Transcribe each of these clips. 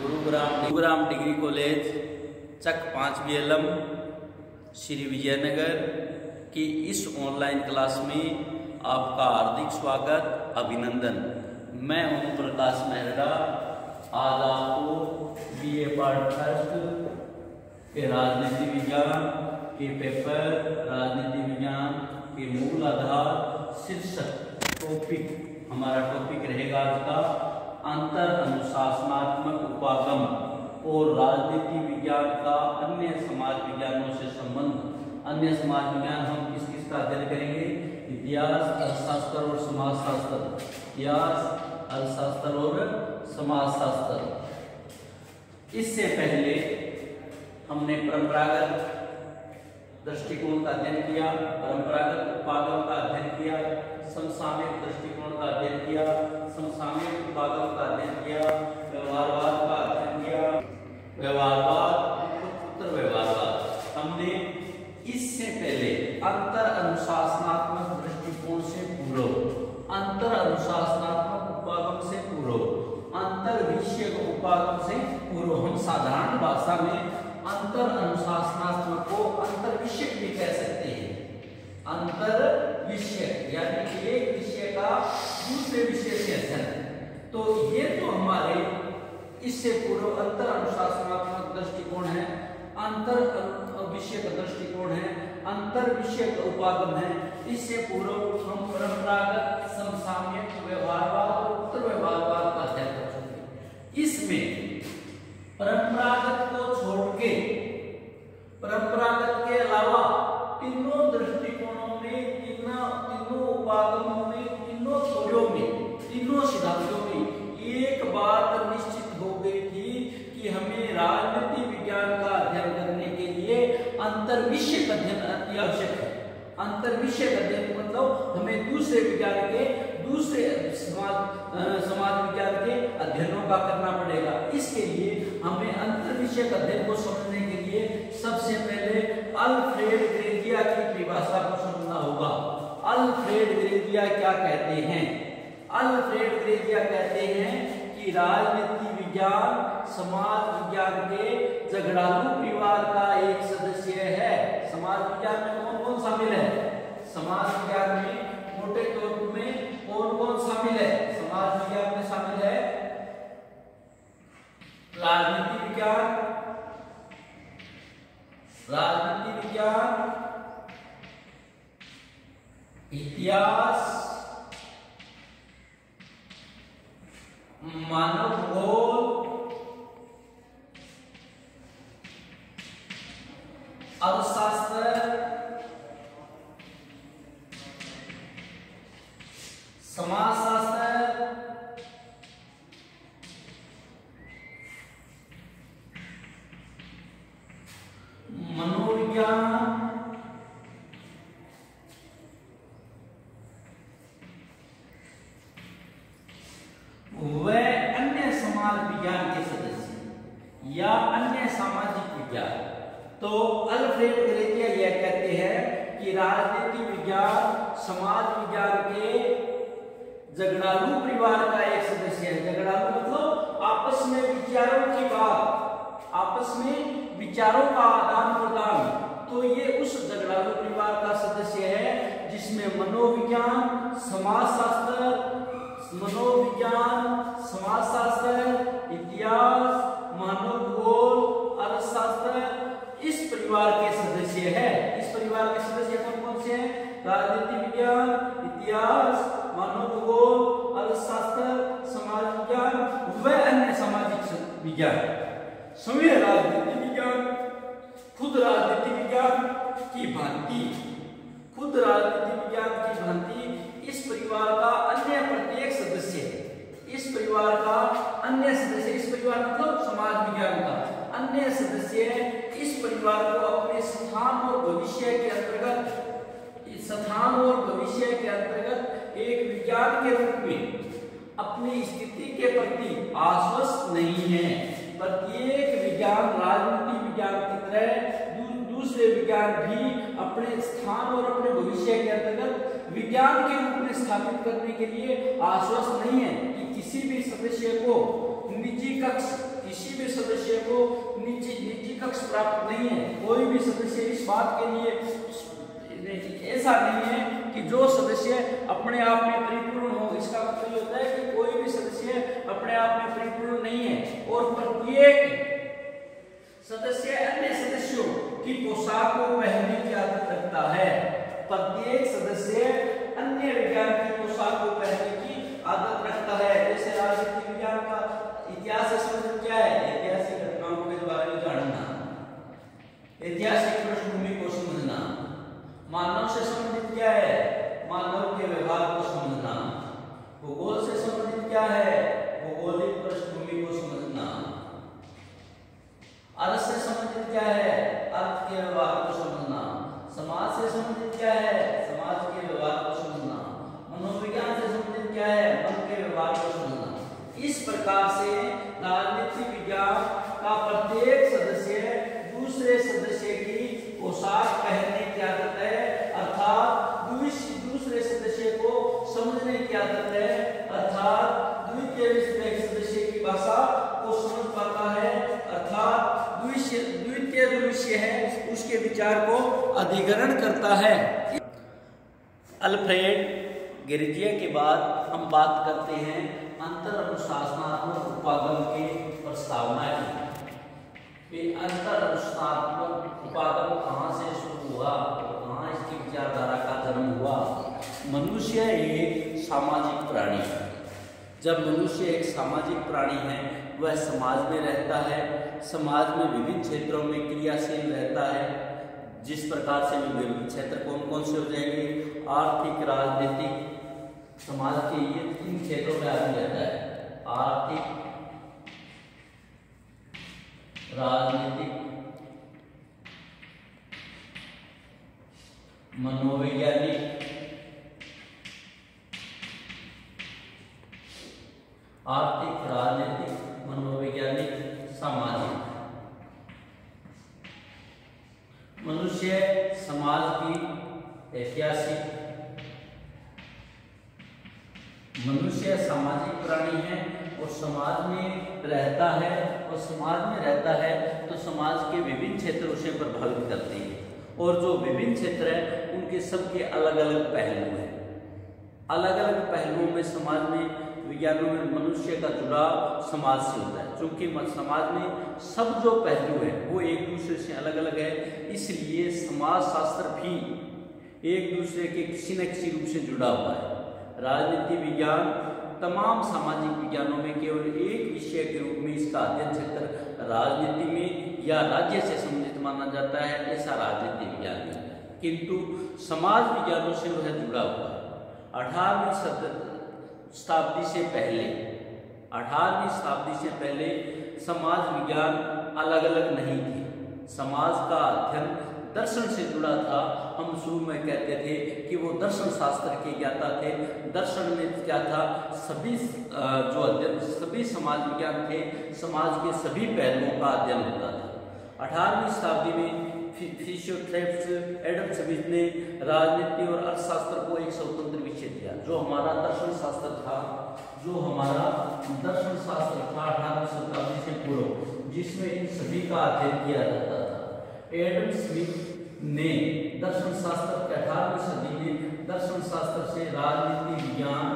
Gurugram degree college चक 5 BLM Shri Vijayanagar की इस online class में आपका हार्दिक स्वागत अभिनंदन। मैं ओम प्रकाश मेहरा आज आपको BA पार्ट फर्स्ट के राजनीति विज्ञान के पेपर राजनीति विज्ञान के मूल आधार शीर्षक टॉपिक हमारा टॉपिक रहेगा आज का अंतर अनुशासनात्मक उपागम और राजनीति विज्ञान का अन्य समाज विज्ञानों से संबंध। अन्य समाज विज्ञान हम किसका अध्ययन करेंगे? इतिहास, अर्थशास्त्र और समाजशास्त्र। इतिहास, अर्थशास्त्र और समाजशास्त्र। इससे पहले हमने परंपरागत दृष्टिकोण का अध्ययन किया, परंपरागत उपागम का अध्ययन किया, समसामयिक दृष्टिकोण का अध्ययन किया, समसामयिक उपागम का अध्ययन किया, व्यवहारवाद का अध्ययन किया, व्यवहारवाद, उत्तर व्यवहारवाद। हमने इससे पहले अंतर अनुशासनात्मक दृष्टिकोण से पूर्व, अंतर अनुशासनात्मक उपागम से पूर्व, अंतर विषयक उपागम से पूर्व, हम साधारण भाषा में अंतर अनुशासनात्मक को अंतर विषयक भी कह सकते हैं। अंतर विषयक यानी कि एक विषय का दूसरे विषय से अध्ययन। तो ये तो हमारे इससे पूर्व अंतर अनुशासनात्मक दृष्टिकोण है, अंतर विषयक दृष्टिकोण है, अंतर विषयक उपागम है। इससे पूर्व हम परंपरागत, समसामयिक, व्यवहारवाद और उत्तर व्यवहारवाद का अध्ययन कर चुके। इसमें परंपरागत को छोड़ के, परंपरागत के अलावा तीनों दृष्टिकोणों में, तीनों उपागमों में, तीनों थ्योरियों में, तीनों सिद्धांतों में एक बात निश्चित हो गई थी कि हमें राजनीति विज्ञान का अध्ययन करने के लिए अंतर विषयक अध्ययन अति आवश्यक है। अंतर विषयक अध्ययन मतलब हमें दूसरे विज्ञान के, दूसरे समाज विज्ञान के अध्ययनों का करना पड़ेगा। इसके लिए हमें अंतर विषयक अध्ययन को समझने के लिए सबसे पहले अल्फ्रेड ग्रेजिया की परिभाषा को समझना होगा। अल्फ्रेड ग्रेजिया क्या कहते हैं? अल्फ्रेड ग्रेजिया कहते हैं कि राजनीति विज्ञान समाज विज्ञान के झगड़ालू परिवार का एक सदस्य है। समाज विज्ञान में कौन कौन शामिल है? समाज विज्ञान में मोटे तौर में कौन कौन शामिल है? समाज विज्ञान में शामिल है राजनीति विज्ञान, राजनीति विज्ञान, इतिहास, मानव भूगोल, अर्थशास्त्र, समाजशास्त्र, मनोविज्ञान, व अन्य समाज विज्ञान के सदस्य या अन्य सामाजिक विज्ञान। तो अल्फ्रेड ग्रेजिया यह कहते हैं कि राजनीति विज्ञान समाज विज्ञान के झगड़ालू परिवार का एक सदस्य है। झगड़ालू मतलब आपस में विचारों की बात, आपस में विचारों का आदान प्रदान। तो ये उस झगड़ालू परिवार का सदस्य है जिसमें मनोविज्ञान, समाजशास्त्र, इतिहास, मानव भूगोल, अर्थशास्त्र इस परिवार के सदस्य है। इस परिवार के सदस्य कौन कौन से हैं? राजनीति विज्ञान, इतिहास, मानव भूगोल, अर्थशास्त्र, समाज विज्ञान व अन्य सामाजिक विज्ञान। समझिए, राजनीति विज्ञान खुद राजनीति विज्ञान की भांति, खुद राजनीति विज्ञान की भांति इस परिवार का अन्य प्रत्येक सदस्य है। इस परिवार का अन्य सदस्य, इस परिवार मतलब समाज विज्ञान का अन्य सदस्य इस परिवार को अपने स्थान और भविष्य के अंतर्गत, स्थान और भविष्य के अंतर्गत एक विज्ञान के रूप में अपनी स्थिति के प्रति आश्वस्त नहीं है। प्रत्येक विज्ञान राजनीति विज्ञान की तरह दूसरे विज्ञान भी अपने स्थान और अपने भविष्य के अंतर्गत विज्ञान के रूप में स्थापित करने के लिए आश्वस्त नहीं है कि किसी भी सदस्य को निजी कक्ष, किसी भी सदस्य को निजी कक्ष प्राप्त नहीं है। कोई भी सदस्य इस बात के लिए ऐसा नहीं है कि जो सदस्य अपने आप में परिपूर्ण हो। इसका मतलब होता है कि कोई भी सदस्य अपने आप में परिपूर्ण नहीं है और प्रत्येक सदस्य अन्य सदस्यों की पोशाक को पहनने की आदत रखता है। प्रत्येक सदस्य अन्य विज्ञान की पोशाक को पहनने की आदत रखता है। जैसे राजनीति विज्ञान का इतिहास से संबंधित क्या है? ऐतिहासिक घटनाओं के बारे में जानना, ऐतिहासिक पृष्ठभूमि को समझना। मानव से संबंधित क्या है? मानव के व्यवहार को समझना। भूगोल से संबंधित क्या है? भौगोलिक पृष्ठभूमि को समझना। अर्थ से संबंधित क्या है? अर्थ के व्यवहार को समझना। समाज से संबंधित क्या है? समाज के व्यवहार को समझना। मनोविज्ञान से संबंधित क्या है? मन के व्यवहार को समझना। इस प्रकार से राजनीति विज्ञान का प्रत्येक सदस्य दूसरे सदस्य की पोशाक पहनने की आदत है, अर्थात दूसरे सदस्य को समझने की आदत है, अर्थात द्वितीय सदस्य की भाषा को समझ पाता है, अर्थात द्वितीय जो विषय है उसके विचार को अधिग्रहण करता है। अल्फ्रेड गेरिजिया के बाद हम बात करते हैं अंतर अनुशासनात्मक उपागम की प्रस्तावना की। अंतर अनुशासनात्मक उपागम कहाँ से शुरू हुआ, कहाँ इसकी विचारधारा का जन्म हुआ? मनुष्य एक सामाजिक प्राणी है। जब मनुष्य एक सामाजिक प्राणी है, वह समाज में रहता है, समाज में विभिन्न क्षेत्रों में क्रियाशील रहता है। जिस प्रकार से विभिन्न क्षेत्र कौन कौन से हो जाएंगे? आर्थिक, राजनीतिक, समाज के ये 3 क्षेत्रों में आदमी रहता है। आर्थिक, राजनीतिक, मनोवैज्ञानिक, आर्थिक, राजनीतिक, मनोवैज्ञानिक, सामाजिक। मनुष्य समाज की ऐतिहासिक, मनुष्य सामाजिक प्राणी है और समाज में रहता है, और समाज में रहता है तो समाज के विभिन्न क्षेत्र उसे प्रभावित करते हैं, और जो विभिन्न क्षेत्र हैं उनके सबके अलग अलग पहलू हैं। अलग अलग पहलुओं में समाज में विज्ञानों में मनुष्य का जुड़ाव समाज से होता है। क्योंकि समाज में सब जो पहलू है वो एक दूसरे से अलग अलग है, इसलिए समाज शास्त्र भी एक दूसरे के किसी न किसी रूप से जुड़ा हुआ है। राजनीति विज्ञान तमाम सामाजिक विज्ञानों में केवल एक विषय के रूप में इसका अध्ययन क्षेत्र राजनीति में या राज्य से संबंधित माना जाता है, ऐसा राजनीति विज्ञान है। किंतु समाज विज्ञानों से वह जुड़ा हुआ है। 18वीं शताब्दी से पहले, 18वीं शताब्दी से पहले समाज विज्ञान अलग अलग नहीं थे। समाज का अध्ययन दर्शन से जुड़ा था। हम शुरू में कहते थे कि वो दर्शन शास्त्र के ज्ञाता थे। दर्शन में क्या था? सभी जो अध्ययन, सभी समाज विज्ञान थे, समाज के सभी पहलुओं का अध्ययन होता था। 18वीं शताब्दी में फिजियोथेरेपिस्ट एडम स्मिथ ने राजनीति और अर्थशास्त्र को एक स्वतंत्र विषय दिया। जो हमारा दर्शन शास्त्र था, जो हमारा दर्शन शास्त्र था 18वीं शताब्दी से पूर्व, जिसमें इन सभी का अध्ययन किया जाता था। एडम स्मिथ ने दर्शन शास्त्र के 18वीं सदी में दर्शन शास्त्र से राजनीति विज्ञान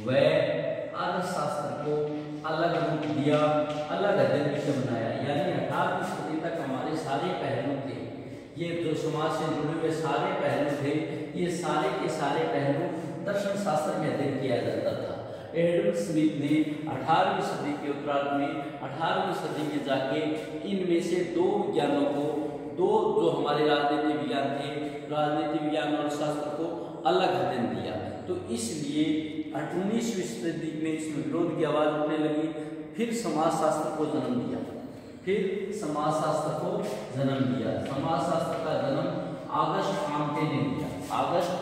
व अर्थशास्त्र को अलग रूप दिया, अलग अध्ययन विषय बनाया। यानी 18वीं सदी तक हमारे सारे पहलू थे, ये जो समाज से जुड़े हुए सारे पहलू थे, ये सारे के सारे पहलू दर्शन शास्त्र में अध्ययन किया जाता था। एडम स्मिथ ने 18वीं सदी के उत्तरार्ध में 18वीं सदी में जाके इनमें से 2 विज्ञानों को, 2 जो हमारे राजनीति विज्ञान थे, राजनीति विज्ञान और शास्त्र को अलग अध्ययन दिया। तो इसलिए 19वीं सदी में इसमें विरोध की आवाज उठने लगी। फिर समाजशास्त्र को जन्म दिया, समाजशास्त्र का जन्म ऑगस्ट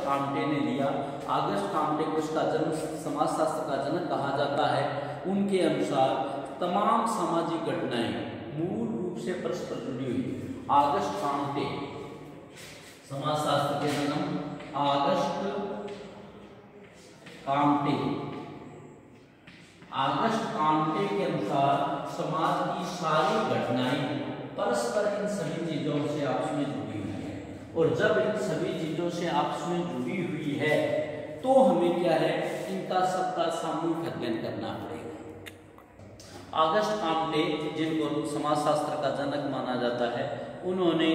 काम्टे ने दिया। ऑगस्ट काम्टे को इसका जन्म, समाजशास्त्र का जनक कहा जाता है। उनके अनुसार तमाम सामाजिक घटनाएं मूल रूप से परस्पर जुड़ी हुई। ऑगस्ट काम्टे, समाजशास्त्र के जन्म ऑगस्ट काम्टे ऑगस्ट काम्टे के अनुसार समाज की सारी घटनाएं परस्पर इन सभी चीजों से आपस में जुड़ी हुई है, और जब इन सभी चीजों से आपस में जुड़ी हुई है तो हमें क्या है, इनका सबका सामूहिक अध्ययन करना पड़ेगा। ऑगस्ट काम्टे, जिनको समाजशास्त्र का जनक माना जाता है, उन्होंने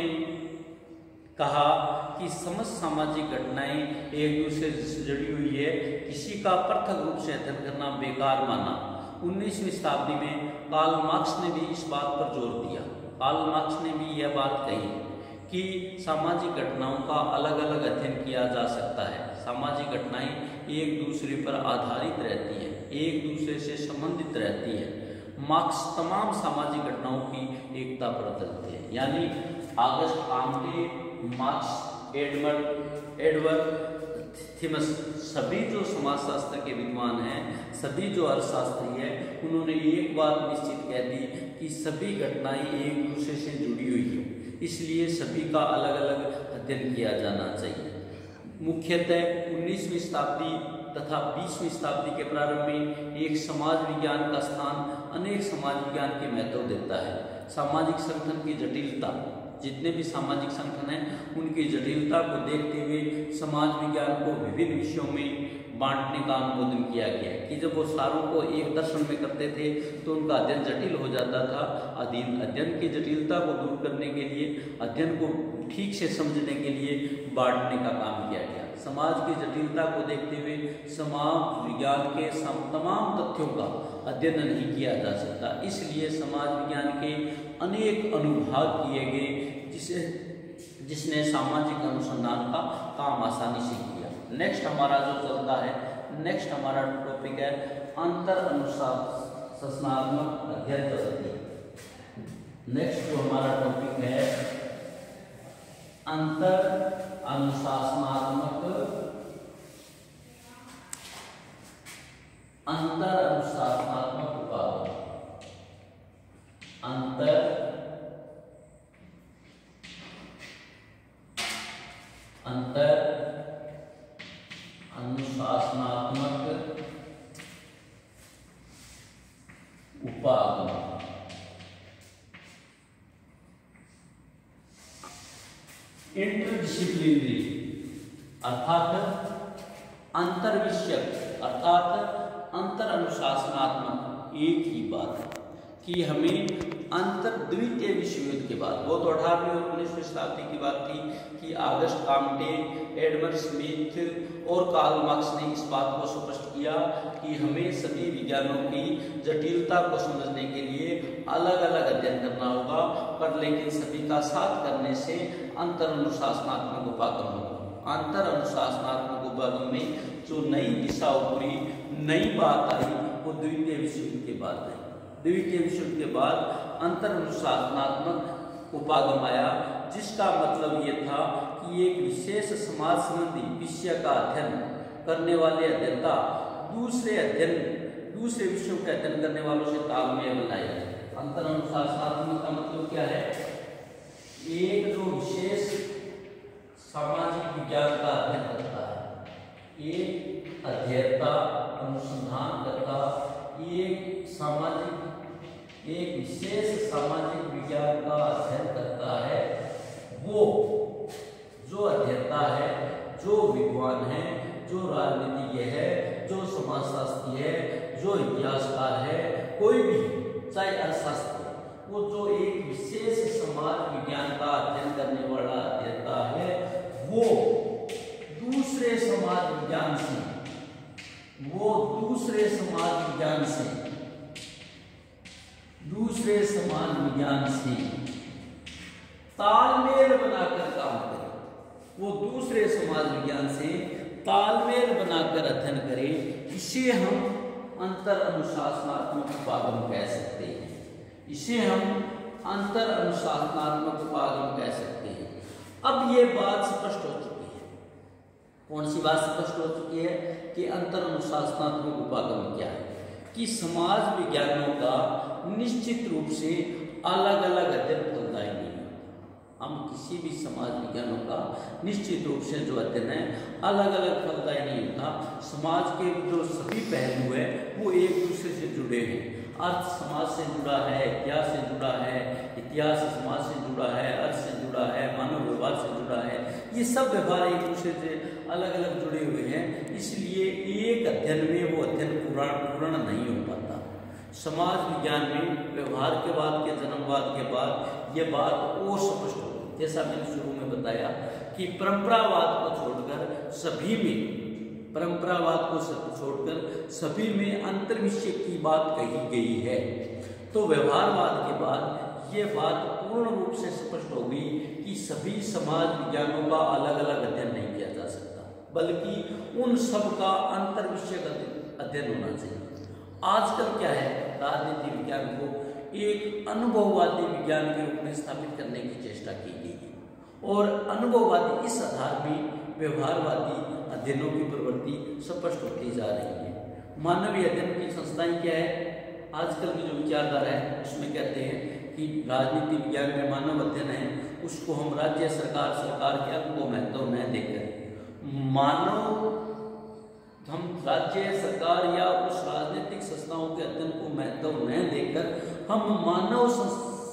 कहा कि समस्त सामाजिक घटनाएं एक दूसरे से जुड़ी हुई है, किसी का पृथक रूप से अध्ययन करना बेकार माना। 19वीं शताब्दी में कार्ल मार्क्स ने भी इस बात पर जोर दिया। कार्ल मार्क्स ने भी यह बात कही कि सामाजिक घटनाओं का अलग अलग अध्ययन किया जा सकता है। सामाजिक घटनाएं एक दूसरे पर आधारित रहती है, एक दूसरे से संबंधित रहती है। मार्क्स तमाम सामाजिक घटनाओं की एकता पर चलते हैं, यानी August Comte, Marx, Edward Thomas, सभी जो समाजशास्त्र के विद्वान हैं, सभी जो अर्थशास्त्री हैं, उन्होंने एक बात निश्चित कह दी कि सभी घटनाएं एक दूसरे से जुड़ी हुई हैं, इसलिए सभी का अलग अलग अध्ययन किया जाना चाहिए। मुख्यतः 19वीं शताब्दी तथा 20वीं शताब्दी के प्रारंभ में एक समाज विज्ञान का स्थान अनेक समाज विज्ञान के महत्व देता है। सामाजिक संगठन की जटिलता, जितने भी सामाजिक संगठन हैं उनकी जटिलता को देखते हुए समाज विज्ञान को विभिन्न विषयों में बांटने का अनुमोदन किया गया कि जब वो सारों को एक दर्शन में करते थे तो उनका अध्ययन जटिल हो जाता था। अध्ययन की जटिलता को दूर करने के लिए, अध्ययन को ठीक से समझने के लिए बांटने का काम किया गया। समाज की जटिलता को देखते हुए समाज विज्ञान के तमाम तथ्यों का अध्ययन नहीं किया जा सकता, इसलिए समाज विज्ञान के अनेक अनुभाग किए गए जिसने सामाजिक अनुसंधान का काम आसानी से किया। नेक्स्ट हमारा जो चलता है, नेक्स्ट हमारा टॉपिक है अंतर अनुशासनात्मक अध्ययन पद्धति। नेक्स्ट जो हमारा टॉपिक है अंतर अनुशासनात्मक उपागम। अंतर अनुशासनात्मक उपागम। इंटरडिसिप्लिनरी अर्थात अंतर विषयक अर्थात अंतर अनुशासनात्मक एक ही बात है कि हमें अंतर द्वितीय विश्व युद्ध के बाद, वो तो 18वीं और 19वीं शताब्दी की बात थी कि ऑगस्ट काम्टे, एडवर्ड स्मिथ और कार्ल मार्क्स ने इस बात को स्पष्ट किया कि हमें सभी विज्ञानों की जटिलता को समझने के लिए अलग अलग अध्ययन करना होगा, पर लेकिन सभी का साथ करने से अंतर अनुशासनात्मक उपागम होगा। अंतर अनुशासनात्मक उपागम में जो नई दिशा उभरी, नई बात आई, वो द्वितीय विश्व युद्ध के बाद आई। द्वितीय विश्व युद्ध के बाद अंतर अनुशासनात्मक उपागम आया, जिसका मतलब ये था कि एक विशेष समाज संबंधी विषय का अध्ययन करने वाले अध्येता दूसरे विषयों के अध्ययन करने वालों से तालमेल बनाया जाए। अंतर अनुशासनात्मक का मतलब क्या है? एक जो विशेष सामाजिक विज्ञान का अध्ययन करता है, एक अध्येता अनुसंधान करता, एक विशेष सामाजिक विज्ञान का अध्ययन करता है, वो जो अध्येता है, जो विद्वान है, जो राजनीतिज्ञ है, जो समाजशास्त्री है, जो इतिहासकार है, कोई भी चाहे अर्थशास्त्री, वो जो एक विशेष समाज विज्ञान का अध्ययन करने वाला अध्येता है, वो दूसरे समाज विज्ञान से तालमेल बनाकर काम करे। वो दूसरे समाज विज्ञान से तालमेल बनाकर अध्ययन करे, इसे हम अंतर अनुशासनात्मक उपागम कह सकते हैं। इसे हम अंतर अनुशासनात्मक उपागम कह सकते हैं। अब ये बात स्पष्ट हो चुकी है। कौन सी बात स्पष्ट हो चुकी है? कि अंतर अनुशासनात्मक उपागम क्या है? कि समाज विज्ञानों का निश्चित रूप से अलग अलग अध्ययन फलदायी नहीं होता। हम किसी भी समाज विज्ञानों का निश्चित रूप से जो अध्ययन है अलग अलग फलदायी नहीं होता। समाज के जो सभी पहलू है वो एक दूसरे से जुड़े हैं। अर्थ समाज से जुड़ा है, इतिहास से जुड़ा है, इतिहास समाज से जुड़ा है, अर्थ से जुड़ा है, मानव व्यवहार से जुड़ा है। ये सब व्यवहार एक दूसरे से अलग अलग जुड़े हुए हैं, इसलिए एक अध्ययन में वो अध्ययन पूर्ण नहीं हो पाता। समाज विज्ञान में व्यवहार के बाद के जन्मवाद के बाद ये बात और स्पष्ट हो, जैसा मैंने शुरू में बताया कि परंपरावाद को छोड़कर सभी में सभी में अंतर्विषय की बात कही गई है। तो व्यवहारवाद के बाद ये बात पूर्ण रूप से स्पष्ट हो गई कि सभी समाज विज्ञानों का अलग अलग अध्ययन नहीं किया जा सकता, बल्कि उन सब का अंतर्विषय का अध्ययन होना चाहिए। आजकल क्या है, राजनीति विज्ञान को एक अनुभववादी विज्ञान के रूप में स्थापित करने की चेष्टा की गई है और अनुभववादी इस आधार में व्यवहारवादी अध्ययनों की प्रवृत्ति स्पष्ट होती जा रही है। मानवीय अध्ययन की संस्थाएं क्या है, आजकल की जो विचारधारा है उसमें कहते हैं कि राजनीति विज्ञान में मानव अध्ययन है उसको हम राज्य सरकार के अंग को महत्व न देकर हम राज्य सरकार या उस राजनीतिक संस्थाओं के अध्ययन को महत्व न देकर हम मानव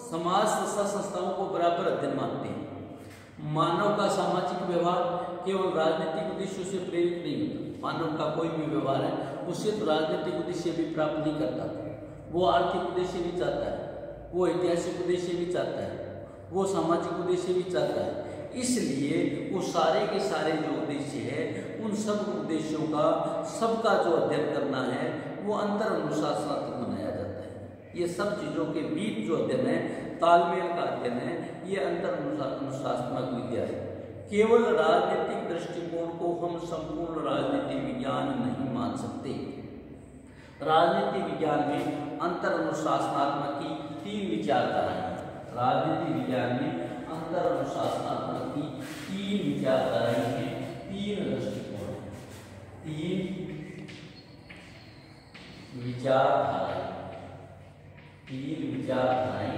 समाज संस्थाओं को बराबर अध्ययन मानते हैं। मानव का सामाजिक व्यवहार केवल राजनीतिक उद्देश्यों से प्रेरित नहीं होता। मानव का कोई भी व्यवहार है उससे तो राजनीतिक उद्देश्य भी प्राप्त नहीं करता, वो आर्थिक उद्देश्य भी चाहता है, वो ऐतिहासिक उद्देश्य भी चाहता है, वो सामाजिक उद्देश्य भी चाहता है। इसलिए वो सारे के सारे जो उद्देश्य है उन सब उद्देश्यों का सबका जो अध्ययन करना है वो अंतर अनुशासनात्मक बनाया जाता है। ये सब चीज़ों के बीच जो अध्ययन है, तालमेल का अध्ययन है, ये अंतर अनुशासनात्मक विद्या है। केवल राजनीतिक दृष्टिकोण को हम संपूर्ण राजनीति विज्ञान नहीं मान सकते। राजनीति विज्ञान में अंतर अनुशासनात्मक की 3 विचारधाराएं हैं। राजनीति विज्ञान में अंतर अनुशासनात्मक की 3 विचारधाराएं हैं, 3 दृष्टिकोण हैं, 3 विचारधाराएं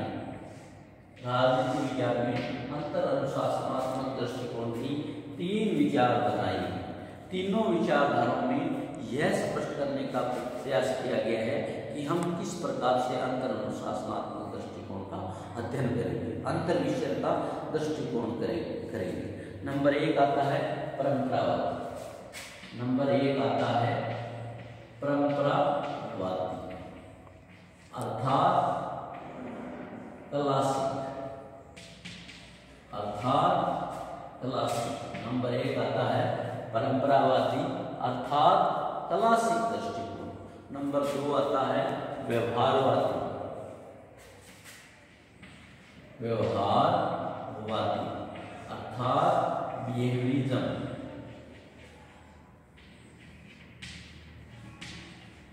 राजनीति विज्ञान में अंतर अनुशासनात्मक दृष्टिकोण की 3 विचारधाराएं हैं। तीनों विचारधाराओं में यह स्पष्ट करने का प्रयास किया गया है कि हम किस प्रकार से अंतर अनुशासनात्मक दृष्टिकोण का अध्ययन करेंगे, अंतर विषय का दृष्टिकोण करेंगे। नंबर 1 आता है परंपरावाद। नंबर 1 आता है परंपरावादी अर्थात क्लासिक। नंबर 1 आता है परंपरावादी अर्थात क्लासिक दृष्टिकोण। नंबर 2 आता है व्यवहारवादी अर्थात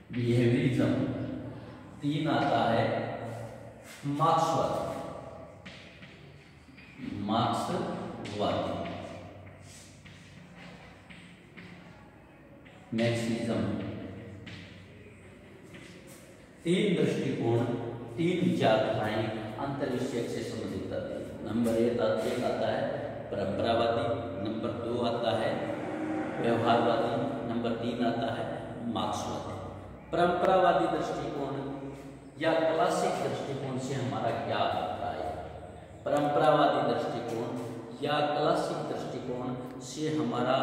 बिहेवियरिज्म। 3 आता है मार्क्सवादी मैक्सिज्म। 3 दृष्टिकोण, 3 विचारधाराएं अंतर्विषयक से संबंधित आती है। नंबर 1 आता है परंपरावादी, नंबर 2 आता है व्यवहारवादी, नंबर 3 आता है मार्क्सवादी। परंपरावादी दृष्टिकोण या क्लासिक दृष्टिकोण से हमारा क्या अभिप्राय है? परंपरावादी दृष्टिकोण या क्लासिक दृष्टिकोण से हमारा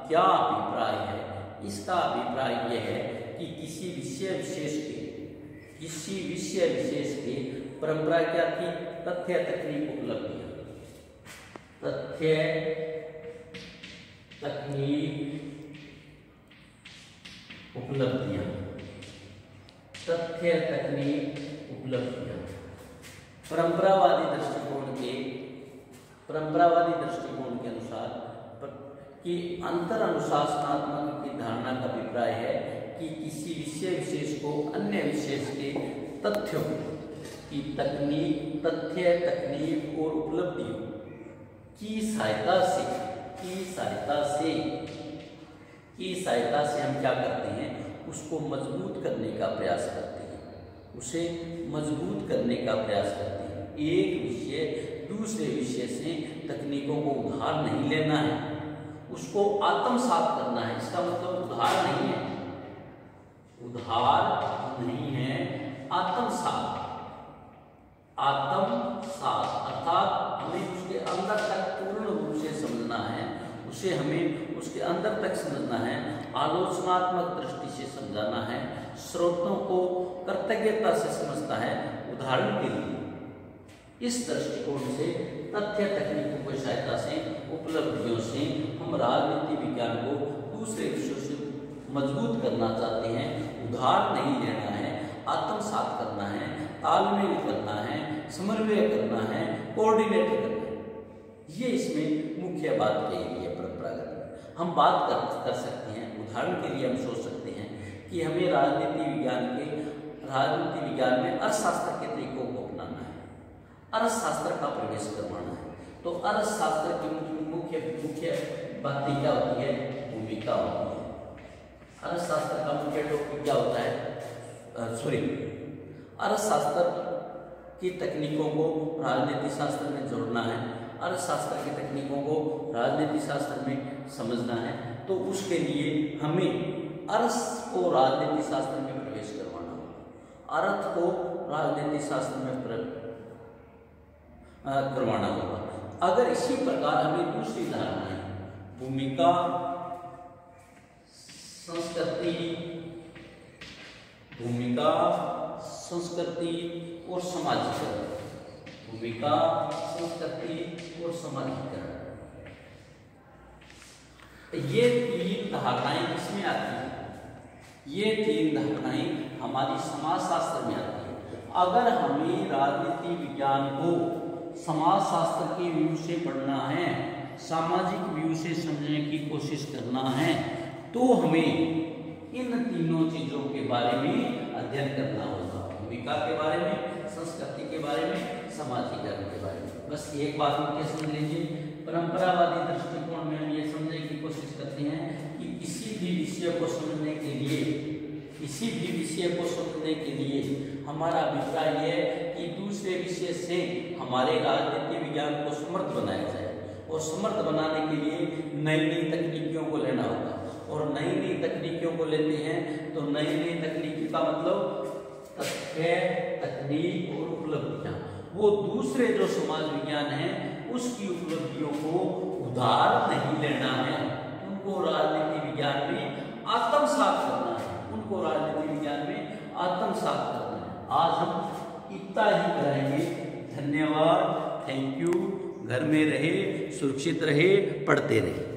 क्या अभिप्राय है? इसका अभिप्राय यह है कि किसी विषय विशेष के परंपरा क्या थी? तथ्य तकनीक उपलब्धियां। परंपरावादी दृष्टिकोण के अनुसार कि अंतर अनुशासनात्मक की धारणा का अभिप्राय है कि किसी विषय विशेष को अन्य विशेष के तथ्यों की तथ्य तकनीक और उपलब्धियों की सहायता से हम क्या करते हैं? उसको मजबूत करने का प्रयास करते हैं, एक विषय दूसरे विषय से तकनीकों को उधार नहीं लेना है, उसको आत्मसात करना है। इसका मतलब उधार नहीं है, उधार नहीं है, आत्मसात। आत्मसात अर्थात हमें उसके अंदर तक पूर्ण रूप से समझना है, उसे हमें उसके अंदर तक समझना है, आलोचनात्मक दृष्टि से समझाना है, स्रोतों को कर्तव्यता से समझता है। उदाहरण के लिए इस दृष्टिकोण से तथ्य तकनीकों की सहायता से, उपलब्धियों से हम राजनीति विज्ञान को दूसरे विषयों से मजबूत करना चाहते हैं। उधार नहीं लेना है, आत्मसात करना है, तालमेल करना है, समन्वय करना है, कोऑर्डिनेट करना है। ये इसमें मुख्य बात कही गई है। परंपरागत हम बात कर सकते हैं, उदाहरण के लिए हम सोच सकते हैं कि हमें राजनीति विज्ञान में अर्थशास्त्र के तरीकों को अपनाना है, अर्थशास्त्र का प्रवेश करवाना है। तो अर्थशास्त्र की मुख्य बातें क्या होती है? भूमिका होती है। अर्थशास्त्र का मुख्य टॉपिक क्या होता है? अर्थशास्त्र की तकनीकों को राजनीति शास्त्र में जोड़ना है, अर्थशास्त्र की तकनीकों को राजनीति शास्त्र में समझना है। तो उसके लिए हमें अर्थ को राजनीति शास्त्र में प्रवेश करवाना होगा, अर्थ को राजनीति शास्त्र में करवाना होगा। अगर इसी प्रकार हमें दूसरी धारणाएं भूमिका, संस्कृति, भूमिका, संस्कृति और समाजीकरण, भूमिका, संस्कृति और समाजीकरण, ये तीन धारणाएं किसमें आती हैं? ये तीन धारणाएं हमारी समाजशास्त्र में आती है। अगर हमें राजनीति विज्ञान को समाजशास्त्र के व्यू से पढ़ना है, सामाजिक व्यू से समझने की कोशिश करना है, तो हमें इन तीनों चीजों के बारे में अध्ययन करना होगा। भूमिका के बारे में, संस्कृति के बारे में, समाजीकरण के बारे में। बस एक बात मुझे समझ लीजिए, परंपरावादी दृष्टिकोण में हम ये समझने की कोशिश करते हैं कि किसी भी विषय को समझने के लिए हमारा अभिप्राय यह है कि दूसरे विषय से हमारे राजनीति विज्ञान को समर्थ बनाया जाए, और समर्थ बनाने के लिए नई नई तकनीकियों को लेना होगा। और नई नई तकनीकियों को लेते हैं तो नई नई तकनीकी का मतलब तथ्य, तकनीक और उपलब्धियां, वो दूसरे जो समाज विज्ञान है उसकी उपलब्धियों को उधार नहीं लेना है, उनको राजनीति विज्ञान में आत्मसात करना है, उनको राजनीति विज्ञान में आत्मसात करना है। आज हम इतना ही करेंगे। धन्यवाद, थैंक यू। घर में रहे, सुरक्षित रहे, पढ़ते रहे।